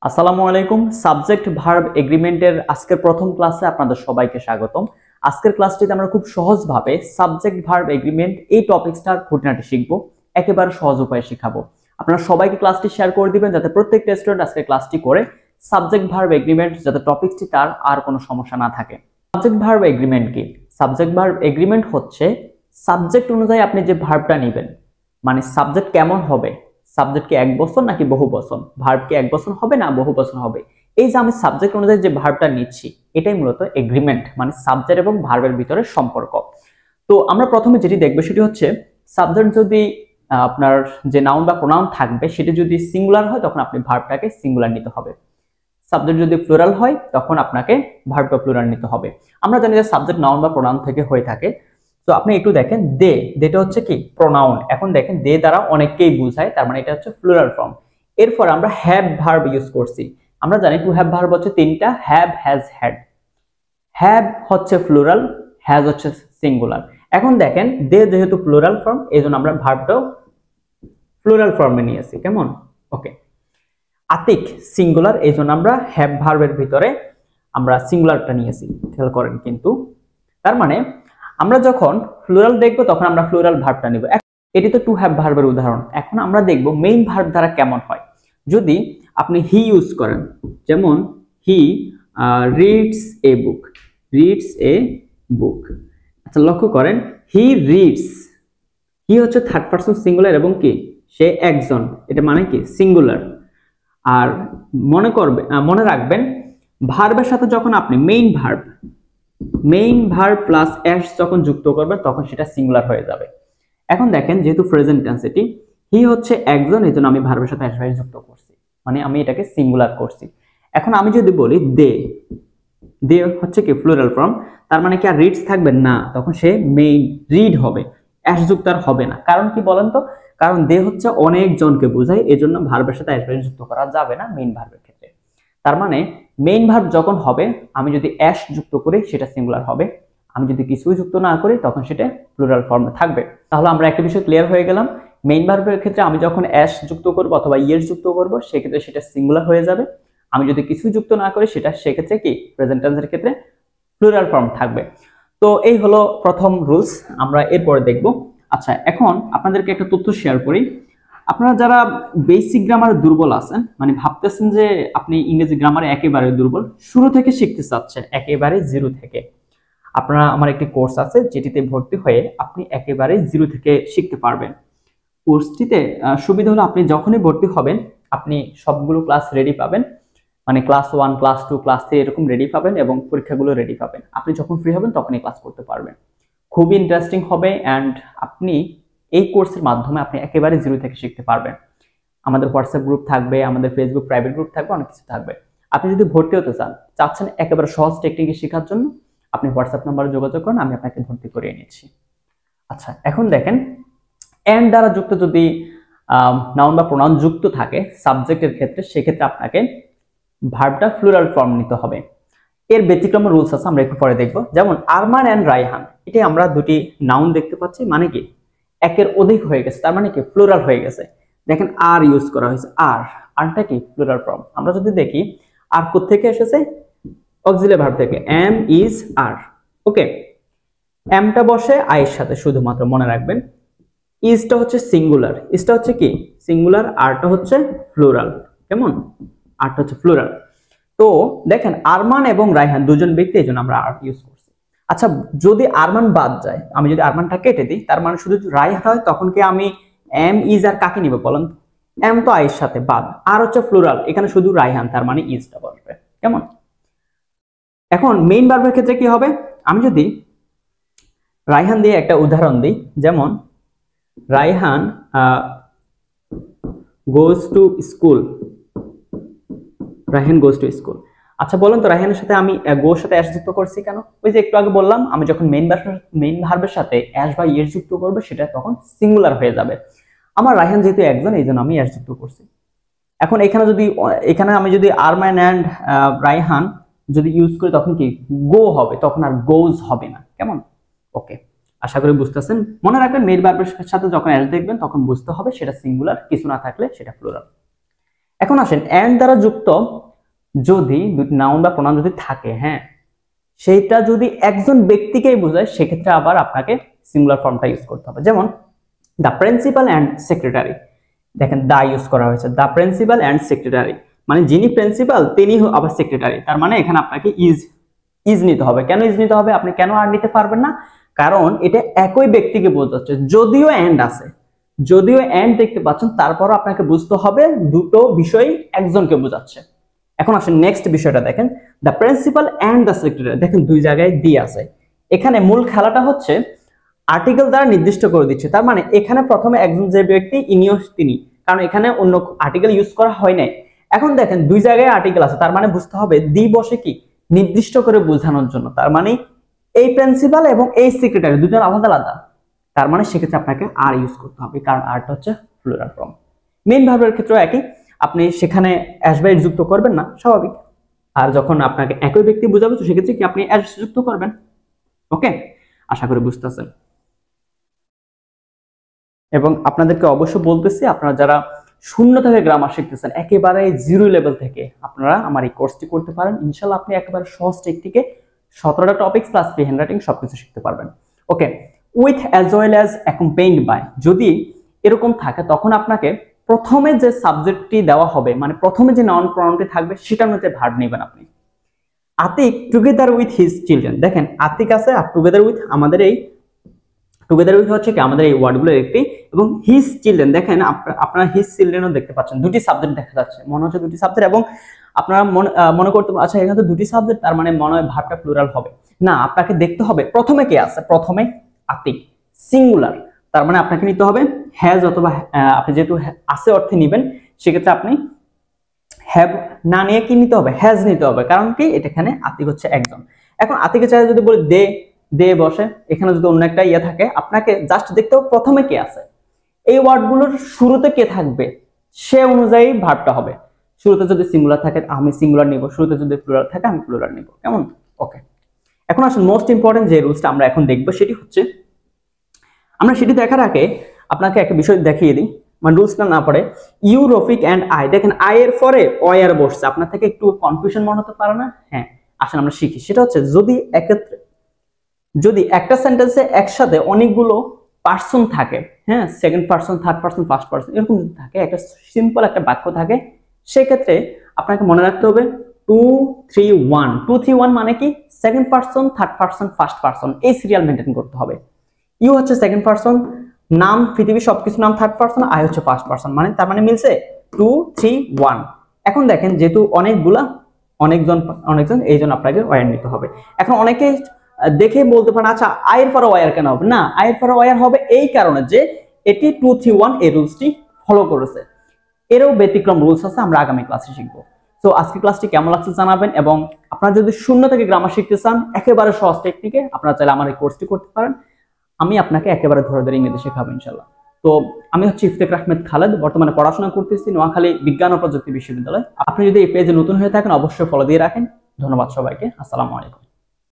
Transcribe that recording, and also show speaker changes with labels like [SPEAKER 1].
[SPEAKER 1] আসসালামু আলাইকুম। Subject verb এগ্রিমেন্টের আজকের প্রথম ক্লাসে আপনাদের সবাইকে স্বাগতম। আজকের ক্লাসটিতে আমরা খুব সহজভাবে সাবজেক্ট ভার্ব এগ্রিমেন্ট এই টপিকসটার খুঁটিনাটি শিখব, একেবারে সহজ উপায়ে শেখাবো। আপনারা সবাইকে ক্লাসটি শেয়ার করে দিবেন যাতে প্রত্যেকটা স্টুডেন্ট আজকে ক্লাসটি করে সাবজেক্ট ভার্ব এগ্রিমেন্ট যাতে টপিকটি তার আর কোনো সমস্যা না থাকে। সাবজেক্ট ভার্ব এগ্রিমেন্ট কি? সাবজেক্ট ভার্ব এগ্রিমেন্ট হচ্ছে সাবজেক্ট অনুযায়ী আপনি যে ভার্বটা নেবেন, মানে সাবজেক্ট কেমন হবে, সাবজেক্ট কি 1 বছর নাকি বহু বছর, ভার্ব কি 1 বছর হবে না বহু বছর হবে, এই যে আমি সাবজেক্ট অনুযায়ী যে ভার্বটা নিচ্ছি এটাই মূলত এগ্রিমেন্ট, মানে সাবজেক্ট এবং ভার্বের ভিতরে সম্পর্ক। তো আমরা প্রথমে যেটি দেখব সেটি হচ্ছে সাবজেক্ট যদি আপনার যে নাউন বা প্রোনাউন থাকবে সেটি যদি সিঙ্গুলার হয় তখন আপনি ভার্বটাকে সিঙ্গুলার নিতে হবে। সাবজেক্ট যদি প্লুরাল হয় তখন আপনাকে ভার্বটা প্লুরাল নিতে হবে। আমরা জানি যে সাবজেক্ট নাউন বা প্রোনাউন থেকে হয়ে থাকে। তো আপনি একটু দেখেন দেটা হচ্ছে কি প্রোনাউন। এখন দেখেন দে দ্বারা অনেককেই বোঝায়, তার মানে এটা হচ্ছে প্লুরাল ফর্ম। এরপর আমরা হ্যাভ ভার্ব ইউজ করছি। আমরা জানি টু হ্যাভ ভার্ব হচ্ছে তিনটা, হ্যাভ, হ্যাজ, হ্যাড। হ্যাভ হচ্ছে প্লুরাল, হ্যাজ হচ্ছে সিঙ্গুলার। এখন দেখেন দে যেহেতু প্লুরাল ফর্ম এইজন্য আমরা ভার্বটাও প্লুরাল ফর্মে নিয়েছি। কেমন? ওকে। আতিক সিঙ্গুলার, এইজন্য আমরা হ্যাভ ভার্বের ভিতরে আমরা সিঙ্গুলারটা নিয়েছি, খেয়াল করেন। কিন্তু তার মানে আমরা যখন প্লুরাল দেখব তখন আমরা প্লুরাল ভার্বটা নিব। এটি তো টু হ্যাভ ভার্বের উদাহরণ। এখন আমরা দেখব মেইন ভার্ব দ্বারা কেমন হয়। যদি আপনি হি ইউজ করেন, যেমন he reads a book, reads a বুক। আচ্ছা লক্ষ্য করেন হি রিডস, হি হচ্ছে থার্ড পারসন সিঙ্গুলার এবং কি সে একজন, এটা মানে কি সিঙ্গুলার। আর মনে রাখবেন ভার্বের সাথে যখন আপনি মেইন ভার্ব প্লাস এস যখন যুক্ত করবেন তখন সেটা সিঙ্গুলার হয়ে যাবে। এখন দেখেন যেহেতু প্রেজেন্ট টেন্স, এটি হি হচ্ছে একজন, এইজন্য আমি ভার্বের সাথে এস ভার্ব যুক্ত করছি, মানে আমি এটাকে সিঙ্গুলার করছি। এখন আমি যদি বলি দে হচ্ছে কি প্লুরাল ফর্ম, তার মানে কি আর রিডস থাকবে না, তখন সে মেইন রিড হবে, এস যুক্ত আর হবে না। কারণ কি বলেন তো? কারণ দে হচ্ছে অনেক জনকে বোঝায়, এজন্য ভার্বের সাথে এস ভার্ব যুক্ত করা যাবে না মেইন ভার্বের ক্ষেত্রে। তার মানে মেইন ভার্ব যখন হবে আমি যদি এস যুক্ত করি সেটা সিঙ্গুলার হবে, আমি যদি কিছুই যুক্ত না করি তখন সেটা প্লুরাল ফর্মে থাকবে। তাহলে আমরা একটা বিষয় ক্লিয়ার হয়ে গেলাম, মেইন ভার্বের ক্ষেত্রে আমি যখন এস যুক্ত করব অথবা ইয়েস যুক্ত করব সেক্ষেত্রে সেটা সিঙ্গুলার হয়ে যাবে। আমি যদি কিছুই যুক্ত না করি সেটা সেক্ষেত্রে কি প্রেজেন্ট টেন্সের ক্ষেত্রে প্লুরাল ফর্ম থাকবে। তো এই হলো প্রথম রুলস, আমরা এরপরে দেখব। আচ্ছা এখন আপনাদেরকে একটা তথ্য শেয়ার করি। আপনারা যারা বেসিক গ্রামারে দুর্বল আছেন, মানে ভাবতেছেন যে আপনি ইংরেজি গ্রামারে একেবারে দুর্বল, শুরু থেকে শিখতে চাচ্ছেন একেবারে জিরো থেকে, আপনারা আমার একটি কোর্স আছে যেটিতে ভর্তি হয়ে আপনি একেবারে জিরো থেকে শিখতে পারবেন। কোর্সটিতে সুবিধা হলো আপনি যখনই ভর্তি হবেন আপনি সবগুলো ক্লাস রেডি পাবেন, মানে ক্লাস 1 ক্লাস 2 ক্লাস 3 এরকম রেডি পাবেন এবং পরীক্ষাগুলো রেডি পাবেন। আপনি যখন ফ্রি হবেন তখনই ক্লাস করতে পারবেন। খুবই ইন্টারেস্টিং হবে অ্যান্ড আপনি এই কোর্সের মাধ্যমে আপনি একেবারে জিরো থেকে শিখতে পারবেন। আমাদের হোয়াটসঅ্যাপ গ্রুপ থাকবে, আমাদের ফেসবুক প্রাইভেট গ্রুপ থাকবে, অনেক কিছু থাকবে। আপনি যদি ভর্তি হতে চাচ্ছেন একেবারে সহজ টেকনিকে শেখার জন্য আপনি হোয়াটসঅ্যাপ নাম্বারে যোগাযোগ করুন, আমি আপনাকে ভর্তি করিয়ে নিচ্ছি। আচ্ছা এখন দেখেন এন্ড দ্বারা যুক্ত যদি নাউন বা প্রোনাউন যুক্ত থাকে সাবজেক্টের ক্ষেত্রে সেক্ষেত্রে আপনাকে ভার্বটা প্লুরাল ফর্ম নিতে হবে। এর ব্যতিক্রম রুলস আছে, আমরা একটু পরে দেখব। যেমন আরমান এন্ড রায়হান, এটি আমরা দুটি নাউন দেখতে পাচ্ছি, মানে কি একের অধিক হয়ে গেছে, তার মানে কি প্লুরাল হয়ে গেছে। দেখেন আর ইউজ করা হয়েছে, আরটা কি প্লুরাল ফর্ম। আমরা যদি দেখি আর কোথা থেকে এসেছে, অক্সিলারি ভার্ব থেকে, এম ইজ আর। ওকে, এমটা বসে আয়ের সাথে, শুধুমাত্র মনে রাখবেন ইজটা হচ্ছে সিঙ্গুলার, ইজটা হচ্ছে কি সিঙ্গুলার, আরটা হচ্ছে প্লুরাল। কেমন? আরটা হচ্ছে প্লুরাল। তো দেখেন আরমান এবং রায়হান দুজন ব্যক্তি, এইজন্য আমরা আর ইউজ করছি। আচ্ছা যদি আরমান বাদ যায়, আমি যদি আরমানটা কেটে দিই, তার মানে শুধু রায়হান হয়, তখন কি আমি এম ইজ আর কাকে নিব বলেন? এম তো আয়ের সাথে বাদ, আর হচ্ছে প্লুরাল, এখানে শুধু রায়হান, তার মানে ইজটা বসবে। কেমন? এখন মেইন ভার্বের ক্ষেত্রে কি হবে? আমি যদি রায়হান দিয়ে একটা উদাহরণ দিই, যেমন Raihan goes to school, Raihan goes to school. আচ্ছা বলেন তো রায়হানের সাথে আমি গোর সাথে অ্যাস যুক্ত করছি কেন? ওই যে একটু আগে বললাম আমি যখন মেইন ভার্বের সাথে অ্যাস বা ইয়েস যুক্ত করব সেটা তখন সিঙ্গুলার হয়ে যাবে। আমার রায়হান যেহেতু একজন এইজন্য আমি অ্যাস যুক্ত করছি। এখন এখানে আমি যদি আরমান এন্ড রায়হান যদি ইউজ করি তখন কি গো হবে, তখন আর গোজ হবে না। কেমন? ওকে, আশা করি বুঝতেছেন। মনে রাখবেন মেইন ভার্বের সাথে যখন অ্যাস দেখবেন তখন বুঝতে হবে সেটা সিঙ্গুলার, কিছু না থাকলে সেটা প্লুরাল। এখন আসেন এন্ড দ্বারা যুক্ত যদি দুটি নাউন বা প্রোনাউন যদি থাকে, হ্যাঁ, সেইটা যদি একজন ব্যক্তিকেই বোঝায় সেক্ষেত্রে আবার আপনাকে সিঙ্গুলার ফর্মটা ইউজ করতে হবে। যেমন দ্য প্রিন্সিপাল অ্যান্ড সেক্রেটারি, দেখেন দা ইউজ করা হয়েছে, দ্য প্রিন্সিপাল অ্যান্ড সেক্রেটারি মানে যিনি প্রিন্সিপাল তিনি আবার সেক্রেটারি, তার মানে এখানে আপনাকে ইজ নিতে হবে। কেন ইজ নিতে হবে? আপনি কেন আর নিতে পারবেন না? কারণ এটা একই ব্যক্তিকে বোঝাচ্ছে, যদিও এন্ড আছে, যদিও এন্ড দেখতে পাচ্ছেন, তারপরও আপনাকে বুঝতে হবে দুটো বিষয় একজনকে বোঝাচ্ছে। এখন আসেন নেক্সট বিষয়টা দেখেন, the principal and the secretary, দেখেন দুই জায়গায় দি আছে। এখানে মূল খেলাটা হচ্ছে আর্টিকেল দ্বারা নির্দিষ্ট করে দিচ্ছে, তার মানে এখানে প্রথমে একজন যে ব্যক্তি ইনিও তিনি, কারণ এখানে অন্য আর্টিকেল ইউজ করা হয় নাই। এখন দেখেন দুই জায়গায় আর্টিকেল আছে, তার মানে বুঝতে হবে দি বসে কি নির্দিষ্ট করে বোঝানোর জন্য, তার মানে এই প্রিন্সিপাল এবং এই সেক্রেটারি দুটো আলাদা আলাদা, তার মানে সেক্ষেত্রে আপনাকে আর ইউজ করতে হবে, কারণ আরটা হচ্ছে প্লুরাল ফর্ম। মেইন ভার্বের ক্ষেত্রে একই, আপনি সেখানে অ্যাস বাই যুক্ত করবেন না, স্বাভাবিক। আর যখন আপনাকে একই ব্যক্তি বোঝাবে তো সেক্ষেত্রে কি আপনি অ্যাস যুক্ত করবেন। ওকে, আশা করি বুঝতেছেন। এবং আপনাদেরকে অবশ্য বলতেছি, আপনারা যারা শূন্য থেকে গ্রামার শিখতেছেন একেবারে জিরো লেভেল থেকে, আপনারা আমার এই কোর্সটি করতে পারেন। ইনশাআল্লাহ আপনি একেবারে সহজ টেকনিকে 17টা টপিকস প্লাস ফ্রি হ্যান্ডরাইটিং সবকিছু শিখতে পারবেন। Okay, with as well as accompanied by, যদি এরকম থাকে তখন আপনাকে প্রথমে যে সাবজেক্টটি দেওয়া হবে, মানে প্রথমে যে নাউন প্রনাউনটি থাকবে সেটার মধ্যে ভার্ব নেবেন আপনি। Atik together with his children, দেখেন আতিক আছে আর টুগেদার উইথ, আমাদের এই টুগেদার উইথ হচ্ছে কি আমাদের এই ওয়ার্ডগুলোর একটি, এবং হিজ চিলড্রেন, দেখেন আপনারা হিজ চিলড্রেনও দেখতে পাচ্ছেন, দুটি সাবজেক্ট দেখা যাচ্ছে, মনে হচ্ছে দুটি সাবজেক্ট, এবং আপনারা মনে করতে আচ্ছা এখানে তো দুটি সাবজেক্ট, তার মানে মনে হয় ভার্বটা প্লুরাল হবে না। আপনাকে দেখতে হবে প্রথমে কে আছে, প্রথমে আতিক সিঙ্গুলার, তার মানে আপনাকে নিতে হবে হ্যাজ, অথবা আপনি যেহেতু আছে অর্থে নেবেন সেক্ষেত্রে আপনি হ্যাভ না নিয়ে কি নিতে হবে, হ্যাজ নিতে হবে, কারণ কি এটা এখানে আতিক হচ্ছে একজন। এখন আতিকে চাই যদি বলি দে, দে বসে, এখানে যদি অন্য একটা ইয়ে থাকে আপনাকে জাস্ট দেখতে হবে প্রথমে কে আছে, এই ওয়ার্ডগুলোর শুরুতে কে থাকবে সে অনুযায়ী ভার্বটা হবে। শুরুতে যদি সিঙ্গুলার থাকে আমি সিঙ্গুলার নিব, শুরুতে যদি প্লুরাল থাকে আমি প্লুরাল নিব, কেমন? ওকে, এখন আসলে মোস্ট ইম্পর্টেন্ট যে রুলসটা আমরা এখন দেখব সেটি হচ্ছে, আমরা সেটি দেখার আগে আপনাকে একটা বিষয় দেখিয়ে দিই, মানে রুলসটা না পড়ে, ইউ রফিক অ্যান্ড আই, দেখেন আই এর পরে ওয়ার বসছে, আপনার থেকে একটু কনফিউশন মনে হতে পারে না? হ্যাঁ, আসলে আমরা শিখি, সেটা হচ্ছে যদি একটা সেন্টেন্সে একসাথে অনেকগুলো পার্সন থাকে, হ্যাঁ, second person, third person, first person, এরকম যদি থাকে, একটা সিম্পল একটা বাক্য থাকে, সেক্ষেত্রে আপনাকে মনে রাখতে হবে 2 3 1, 2 3 1 মানে কি second person, third person, first person, এই সিরিয়াল মেনটেন করতে হবে। ইউ হচ্ছে সেকেন্ড পার্সন, নাম পৃথিবীর সবকিছু নাম থার্ড পার্সন, আই হচ্ছে ফার্স্ট পার্সন, মানে তার মানে মিলছে 2 3 1। এখন দেখেন যেহেতু অনেকজন এই জন্য আপনাকে ওয়ার নিতে হবে। এখন অনেকে দেখে বলতে পারেন আচ্ছা আয়ের পরে ওয়ার কেন হবে না, আয়ের পরে ওয়ার হবে এই কারণে যে এটি 2 3 1 এই রুলসটি ফলো করেছে। এরও ব্যতিক্রম রুলস আছে, আমরা আগামী ক্লাসে শিখবো। তো আজকে ক্লাসটি কেমন লাগছে জানাবেন, এবং আপনারা যদি শূন্য থেকে গ্রামার শিখতে চান একেবারে সহজ টেকনিকে, আপনারা চাইলে আমার এই কোর্সটি করতে পারেন। আমি আপনাকে একেবারে ধরে ধরে ইংরেজি শেখাবো ইনশাআল্লাহ। তো আমি হচ্ছে ইফতেখার আহমেদ খালেদ, বর্তমানে পড়াশোনা করতেছি নোয়াখালী বিজ্ঞান ও প্রযুক্তি বিশ্ববিদ্যালয়। আপনি যদি এই পেজে নতুন হয়ে থাকেন অবশ্যই ফলো দিয়ে রাখেন। ধন্যবাদ সবাইকে, আসসালামু আলাইকুম।